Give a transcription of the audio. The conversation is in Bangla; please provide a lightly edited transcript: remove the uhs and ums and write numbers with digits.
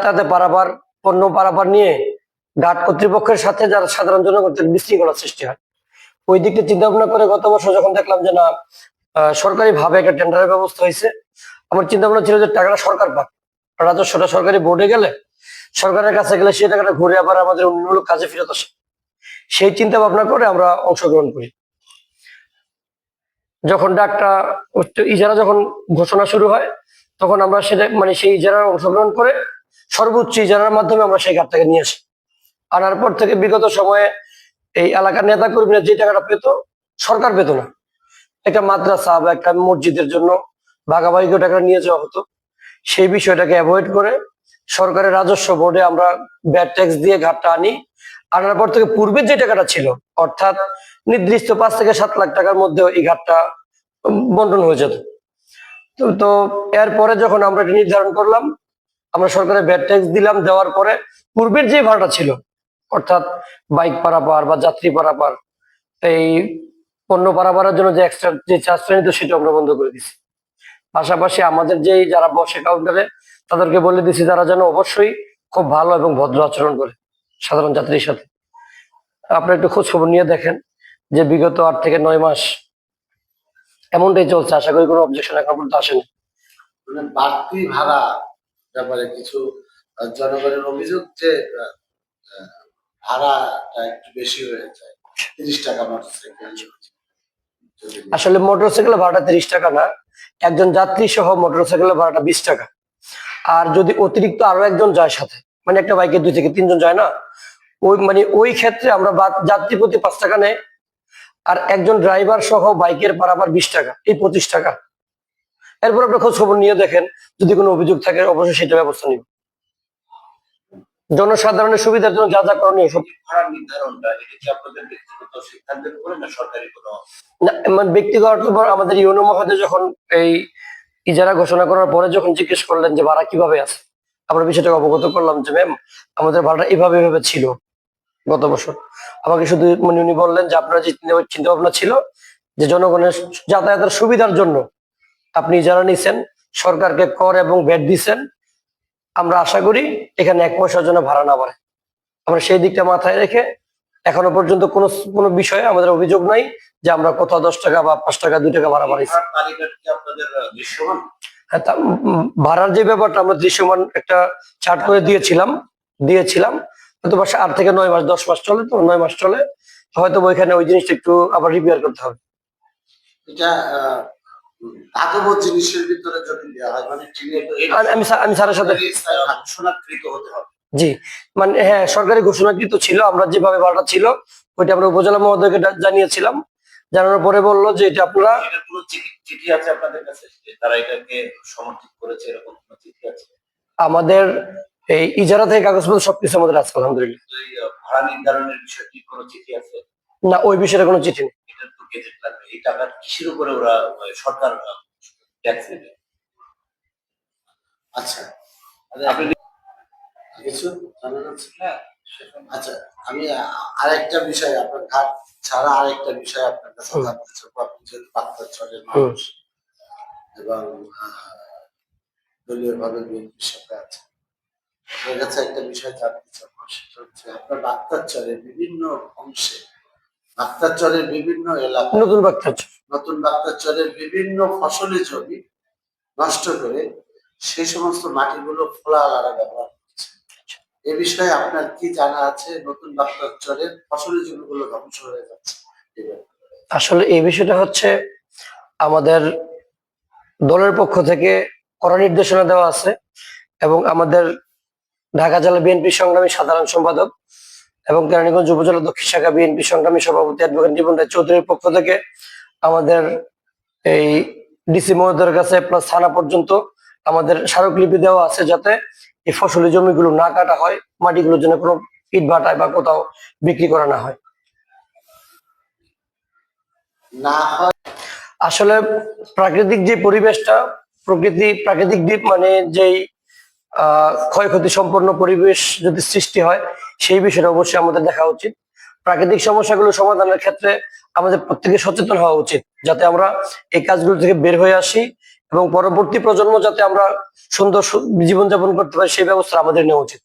যাতায়াতে পারাপার পণ্য পারাপার নিয়ে ঘাট কর্তৃপক্ষের সাথে যারা সাধারণ জনগণের বিশৃঙ্খলার সৃষ্টি হয়। ওই দিকটা চিন্তা ভাবনা করে গত বছর যখন দেখলাম যে না সরকারি ভাবে একটা টেন্ডারের ব্যবস্থা হয়েছে, আমার চিন্তা ভাবনা ছিল যে টাকাটা সরকার পাক, রাজস্বটা সরকারি বোর্ডে গেলে সরকারের কাছে গেলে সেই টাকাটা ঘুরে আবার আমাদের উন্নয়নমূলক কাজে ফেরত আসে। সেই চিন্তা ভাবনা করে আমরা অংশগ্রহণ করি। যখন ডাকটা ইজারা যখন ঘোষণা শুরু হয় তখন আমরা সেটা মানে সেই ইজারার অংশগ্রহণ করে সর্বোচ্চ ইজারার মাধ্যমে আমরা সেই ঘাটটাকে নিয়ে আসি। আনার পর থেকে বিগত সময়ে এই এলাকার নেতা কর্মীরা যে টাকাটা পেত সরকার পেত না, একটা মাদ্রাসা বা একটা মসজিদের জন্য ভাগাভাগি করে টাকা নিয়ে যাওয়া হতো। সেই বিষয়টাকে অ্যাভয়েড করে সরকারের রাজস্ব বোর্ডে আমরা ব্যাড ট্যাক্স দিয়ে ঘাটটা আনি। আনার পর থেকে পূর্বের যে টাকাটা ছিল অর্থাৎ নির্দিষ্ট 5 থেকে 7 লাখ টাকার মধ্যে এই ঘাটটা বন্টন হয়ে যেত। তো এরপরে যখন আমরা এটা নির্ধারণ করলাম, আমরা সরকারের ব্যাড ট্যাক্স দিলাম, দেওয়ার পরে পূর্বের যে ভাড়াটা ছিল অর্থাৎ বাইক পারাপার বা যাত্রী পারাপার এই পণ্য পারাপারের জন্য যে এক্সট্রা যে চার্জটা নিত সেটা আমরা বন্ধ করে দিচ্ছি। পাশাপাশি আমাদের যেই যারা বসে কাউন্টারে তাদেরকে বলে দিচ্ছি তারা যেন অবশ্যই খুব ভালো এবং ভদ্র আচরণ করে সাধারণ যাত্রীর সাথে। আপনারা একটু খোঁজ খবর নিয়ে দেখেন যে বিগত 8 থেকে 9 মাস এমনটাই চলছে। আশা করি কোনো অবজেকশন এখন পর্যন্ত আসেনি। বাড়তি ভাড়া ব্যাপারে কিছু জনগণের অভিযোগ যে ভাড়াটা একটু বেশি হয়ে যায়, 30 টাকা মোটরসাইকেল। আসলে মোটরসাইকেলের ভাড়াটা 30 টাকা না, একজন যাত্রী সহ মোটরসাইকেলের ভাড়াটা 20 টাকা। আর যদি অতিরিক্ত আরো একজন যায় সাথে, মানে একটা বাইকে 2 থেকে 3 জন যায় না, ওই ক্ষেত্রে আমরা যাত্রী প্রতি 5 টাকা নেয়। আর একজন ড্রাইভার সহ বাইকের পারাপার 20 টাকা, এই 25 টাকা। এরপর আপনার খোঁজ খবর নিয়ে দেখেন, যদি কোনো অভিযোগ থাকে অবশ্যই সেটা ব্যবস্থা নিব। জনসাধারণের সুবিধার জন্য যা যা করণীয় সব। ভাড়া নির্ধারণটা এটা কি আপনাদের ব্যক্তিগত সিদ্ধান্তের উপরে না সরকারি কোনো? মানে ব্যক্তিগত আমাদের ইউনো মহোদয় যখন এই ইজারা ঘোষণা করার পরে যখন জিজ্ঞেস করলেন যে ভাড়া কিভাবে আছে, আমরা বিষয়টাকে অবগত করলাম যে ম্যাম আমাদের ভাড়াটা এভাবে ছিল গত বছর। আমাকে শুধু মানে উনি বললেন যে আপনার যে চিন্তা ভাবনা ছিল যে জনগণের যাতায়াতের সুবিধার জন্য আপনি ইজারা নিছেন, সরকারকে কর এবং ভ্যাট দিচ্ছেন, আমরা আশা করি এখানে 1 পয়সার জন্য ভাড়া না বাড়ে। আমরা সেই দিকটা মাথায় রেখে এখনো পর্যন্ত কোনো বিষয়ে আমাদের অভিযোগ নাই যে আমরা কোথাও 10 টাকা বা 5 টাকা 2 টাকা ভাড়া বাড়াইছি। হ্যাঁ, ভাড়ার যে ব্যাপারটা আমরা দৃশ্যমান একটা চার্ট করে দিয়েছিলাম হয়তো 8 থেকে 9 মাস 10 মাস চলে, তো 9 মাস চলে হয়তো ওইখানে ওই জিনিসটা একটু আবার রিপেয়ার করতে হবে। এটা ধাতব জিনিসের ভিতরে যদি দেওয়া হয় মানে আমি স্যারের সাথে ঘোষণাকৃত হতে হবে। জি, মানে হ্যাঁ সরকারি ঘোষণাকৃত ছিল। আমরা যেভাবে ভাড়াটা ছিল ওইটা আমরা উপজেলা মহোদয়কে জানিয়েছিলাম। জানানোর পরে বললো যে এটা আপনারা কোনো চিঠি আছে আপনাদের কাছে তারা এটাকে সমর্থন করেছে, এরকম কোনো চিঠি আছে? আমাদের এই ইজারা থেকে কাগজপত্র সবকিছু আমাদের আছে আলহামদুলিল্লাহ। ভাড়া নির্ধারণের বিষয়টি কোনো চিঠি আছে? না, ওই বিষয়ে কোনো চিঠি নেই। এটা তো গেজেট লাগবে। এই টাকা কিসের উপরে ওরা সরকার ট্যাক্স দেবে? আচ্ছা, আপনি কিছু জানা যাচ্ছে না? আচ্ছা, আমি আরেকটা বিষয় আপনার ঘাট ছাড়া আরেকটা বিষয় আপনার কাছে জানতে চাবো। আপনি যেহেতু বাগদারচরের মানুষ এবং দলীয় ভাবে বিএনপির সাথে আছে, আপনার কাছে একটা বিষয় জানতে চাবো, সেটা হচ্ছে আপনার বাগদারচরের বিভিন্ন অংশে, বাগদারচরের বিভিন্ন এলাকা, নতুন বাগদারচরের বিভিন্ন ফসলি জমি নষ্ট করে সেই সমস্ত মাটিগুলো খোলা আলাদা ব্যবহার করছে। এ বিষয়ে আপনার কি জানা আছে? নতুন বাগদারচরের ফসলি জমিগুলো ধ্বংস হয়ে যাচ্ছে। আসলে এই বিষয়টা হচ্ছে আমাদের দলের পক্ষ থেকে কড়া নির্দেশনা দেওয়া আছে এবং আমাদের ঢাকা জেলা বিএনপি সংগ্রামী সাধারণ সম্পাদক এবং কেরানীগঞ্জ উপজেলা দক্ষিণ শাখা বিএনপি সংগ্রামী সভাপতি অ্যাডভোকেট জীবন রায় চৌধুরীর পক্ষ থেকে আমাদের এই ডিসি মহোদয়ের কাছে প্লাস থানা পর্যন্ত আমাদের স্মারকলিপি দেওয়া আছে যাতে এই ফসলি জমিগুলো না কাটা হয়, মাটিগুলোর জন্য কোনো ইট ভাটায় বা কোথাও বিক্রি করা না হয়। আসলে প্রাকৃতিক যে পরিবেশটা, প্রাকৃতিক দ্বীপ মানে যেই ক্ষয়ক্ষতি সম্পন্ন পরিবেশ যদি সৃষ্টি হয় সেই বিষয়টা অবশ্যই আমাদের দেখা উচিত। প্রাকৃতিক সমস্যাগুলো সমাধানের ক্ষেত্রে আমাদের প্রত্যেকে সচেতন হওয়া উচিত যাতে আমরা এই কাজগুলো থেকে বের হয়ে আসি এবং পরবর্তী প্রজন্ম যাতে আমরা সুন্দর জীবনযাপন করতে পারি সেই ব্যবস্থা আমাদের নেওয়া উচিত।